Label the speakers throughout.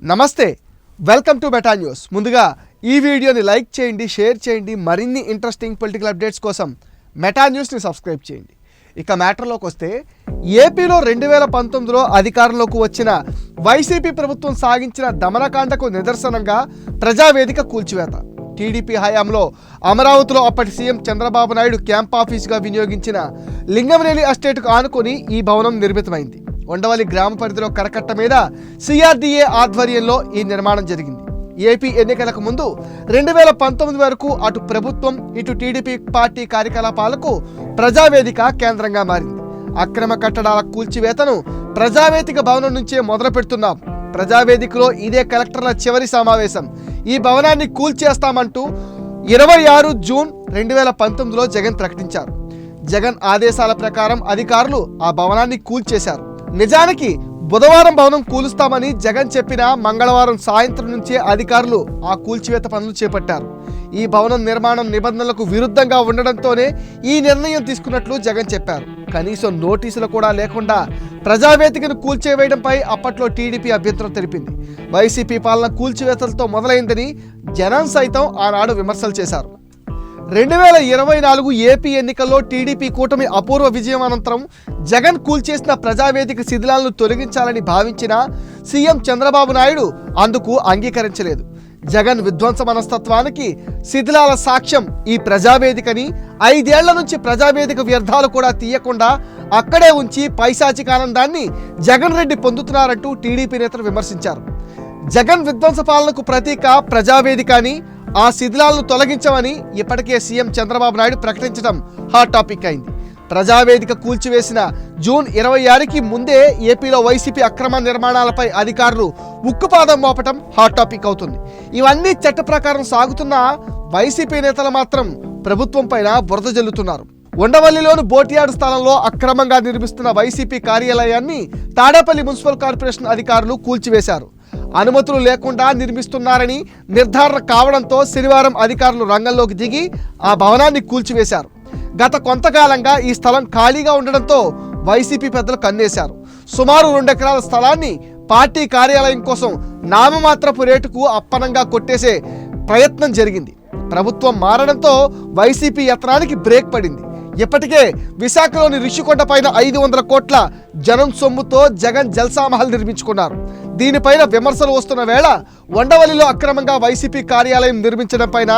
Speaker 1: నమస్తే welcome to meta news. ముందుగా ఈ వీడియోని లైక్ చేయండి, షేర్ చేయండి. మరిన్ని ఇంట్రెస్టింగ్ పొలిటికల్ అప్డేట్స్ కోసం మెటా న్యూస్ని సబ్స్క్రైబ్ చేయండి. ఇక మ్యాటర్లోకి వస్తే ఏపీలో 2019లో అధికారంలోకి వచ్చిన వైసీపీ ప్రభుత్వం సాగించిన దమనకాండకు నిదర్శనంగా ప్రజావేదిక కూల్చివేత. టీడీపీ హయాంలో అమరావతిలో అప్పటి సీఎం చంద్రబాబు నాయుడు క్యాంప్ ఆఫీసుగా వినియోగించిన లింగంనేని ఎస్టేట్కు ఆనుకొని ఈ భవనం నిర్మితమైంది. ఉండవల్లి గ్రామ పరిధిలో కరకట్ట మీద సిఆర్డీఏ ఆధ్వర్యంలో ఈ నిర్మాణం జరిగింది. ఏపీ ఎన్నికలకు ముందు 2019 వరకు అటు ప్రభుత్వం ఇటు టీడీపీ పార్టీ కార్యకలాపాలకు ప్రజావేదిక కేంద్రంగా మారింది. అక్రమ కట్టడాల కూల్చివేతను ప్రజావేదిక భవనం నుంచే మొదలు పెడుతున్నాం. ప్రజావేదికలో ఇదే కలెక్టర్ల చివరి సమావేశం. ఈ భవనాన్ని కూల్చేస్తామంటూ 26 జూన్ 2019లో జగన్ ప్రకటించారు. జగన్ ఆదేశాల ప్రకారం అధికారులు ఆ భవనాన్ని కూల్చేశారు. నిజానికి బుధవారం భవనం కూలుస్తామని జగన్ చెప్పిన మంగళవారం సాయంత్రం నుంచే అధికారులు ఆ కూల్చివేత పనులు చేపట్టారు. ఈ భవనం నిర్మాణం నిబంధనలకు విరుద్ధంగా ఉండడంతోనే ఈ నిర్ణయం తీసుకున్నట్లు జగన్ చెప్పారు. కనీసం నోటీసులు కూడా లేకుండా ప్రజావేదికను కూల్చేవేయడంపై అప్పట్లో టీడీపీ అభ్యంతరం తెలిపింది. వైసీపీ పాలన కూల్చివేతలతో మొదలైందని జనం సైతం ఆనాడు విమర్శలు చేశారు. 2024 ఏపీ ఎన్నికల్లో టీడీపీ కూటమి అపూర్వ విజయం అనంతరం జగన్ కూల్చేసిన ప్రజావేదిక శిథిలాలను తొలగించాలని భావించిన సీఎం చంద్రబాబు నాయుడు అందుకు అంగీకరించలేదు. జగన్ విధ్వంస మనస్తత్వానికి శిథిలాల సాక్ష్యం ఈ ప్రజావేదికని, 5 ఏళ్ల నుంచి ప్రజావేదిక వ్యర్థాలు కూడా తీయకుండా అక్కడే ఉంచి పైశాచిక ఆనందాన్ని జగన్ రెడ్డి పొందుతున్నారంటూ టీడీపీ నేతలు విమర్శించారు. జగన్ విధ్వంస పాలనకు ప్రతీక ప్రజావేదిక అని, ఆ శిథిలాలను తొలగించమని ఇప్పటికే సీఎం చంద్రబాబు నాయుడు ప్రకటించడం హాట్ టాపిక్ అయింది. ప్రజావేదిక కూల్చివేసిన జూన్ 26కి ముందే ఏపీలో వైసీపీ అక్రమ నిర్మాణాలపై అధికారులు ఉక్కుపాదం మోపటం హాట్ టాపిక్ అవుతుంది. ఇవన్నీ చట్ట ప్రకారం సాగుతున్న వైసీపీ నేతలు మాత్రం ప్రభుత్వం పైన బురద జల్లుతున్నారు. ఉండవల్లిలోని బోటియాడు స్థలంలో అక్రమంగా నిర్మిస్తున్న వైసీపీ కార్యాలయాన్ని తాడేపల్లి మున్సిపల్ కార్పొరేషన్ అధికారులు కూల్చివేశారు. అనుమతులు లేకుండా నిర్మిస్తున్నారని నిర్ధారణ కావడంతో శనివారం అధికారులు రంగంలోకి దిగి ఆ భవనాన్ని కూల్చివేశారు. గత కొంతకాలంగా ఈ స్థలం ఖాళీగా ఉండడంతో వైసీపీ పెద్దలు కన్నేశారు. సుమారు 2 ఎకరాల స్థలాన్ని పార్టీ కార్యాలయం కోసం నామమాత్రపు రేటుకు అప్పనంగా కొట్టేసే ప్రయత్నం జరిగింది. ప్రభుత్వం మారడంతో వైసీపీ యత్నానికి బ్రేక్ పడింది. ఇప్పటికే విశాఖలోని రిషికొండ పైన 500 కోట్ల జనం సొమ్ముతో జగన్ జల్సామహల్ నిర్మించుకున్నారు. దీనిపైన విమర్శలు వస్తున్న వేళ ఉండవల్లిలో అక్రమంగా వైసీపీ కార్యాలయం నిర్మించడం పైన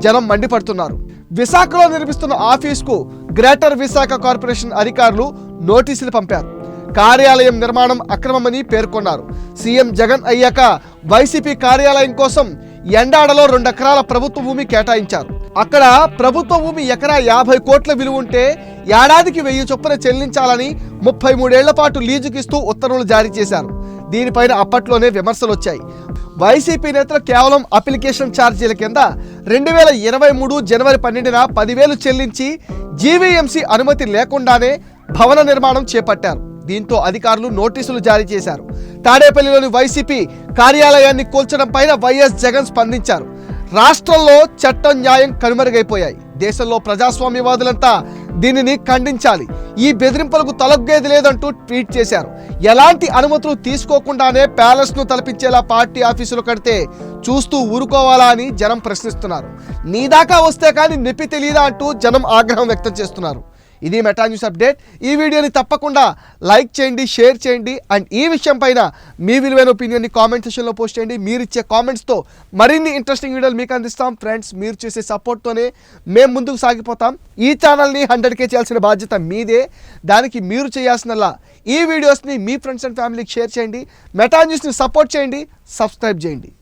Speaker 1: జనం మండిపడుతున్నారు. విశాఖలో నిర్మిస్తున్న ఆఫీస్కు గ్రేటర్ విశాఖ కార్పొరేషన్ అధికారులు నోటీసులు పంపారు. కార్యాలయం నిర్మాణం అక్రమమని పేర్కొన్నారు. సీఎం జగన్ అయ్యాక వైసీపీ కార్యాలయం కోసం ఎండాడలో 2 ఎకరాల ప్రభుత్వ భూమి కేటాయించారు. అక్కడ ప్రభుత్వ భూమి ఎకరా 50 కోట్ల విలువ ఉంటే ఏడాదికి 1000 చొప్పున చెల్లించాలని 33 ఏళ్ల పాటు లీజుకిస్తూ ఉత్తర్వులు జారీ చేశారు. దీనిపైన అప్పట్లోనే విమర్శలు వచ్చాయి. వైసీపీ నేతలు కేవలం అప్లికేషన్ ఛార్జీల కింద 2023 జనవరి 12న 10,000 చెల్లించి జీవీఎంసీ అనుమతి లేకుండానే భవన నిర్మాణం చేపట్టారు. దీంతో అధికారులు నోటీసులు జారీ చేశారు. తాడేపల్లిలోని వైసీపీ కార్యాలయాన్ని కూల్చడం పైన వైఎస్ జగన్ స్పందించారు. రాష్ట్రంలో చట్టం న్యాయం కనుమరుగైపోయాయి. దేశంలో ప్రజాస్వామ్యవాదులంతా దీనిని ఖండించాలి. ఈ బెదిరింపులకు తలొగ్గేది లేదంటూ ట్వీట్ చేశారు. ఎలాంటి అనుమతులు తీసుకోకుండానే ప్యాలెస్ను తలపించేలా పార్టీ ఆఫీసులు కడితే చూస్తూ ఊరుకోవాలా అని జనం ప్రశ్నిస్తున్నారు. నీ దాకా వస్తే కానీ నొప్పి తెలియదా అంటూ జనం ఆగ్రహం వ్యక్తం చేస్తున్నారు. ఇది మెటా న్యూస్ అప్డేట్. ఈ వీడియోని తప్పకుండా లైక్ చేయండి, షేర్ చేయండి. అండ్ ఈ విషయం పైన మీ విలువైన ఒపీనియన్ని కామెంట్ సెక్షన్లో పోస్ట్ చేయండి. మీరు ఇచ్చే కామెంట్స్తో మరిన్ని ఇంట్రెస్టింగ్ వీడియోలు మీకు అందిస్తాం. ఫ్రెండ్స్, మీరు చేసే సపోర్ట్తోనే మేము ముందుకు సాగిపోతాం. ఈ ఛానల్ని 100K చేయాల్సిన బాధ్యత మీదే. దానికి మీరు చేయాల్సినలా ఈ వీడియోస్ని మీ ఫ్రెండ్స్ అండ్ ఫ్యామిలీకి షేర్ చేయండి. మెటా న్యూస్ని సపోర్ట్ చేయండి, సబ్స్క్రైబ్ చేయండి.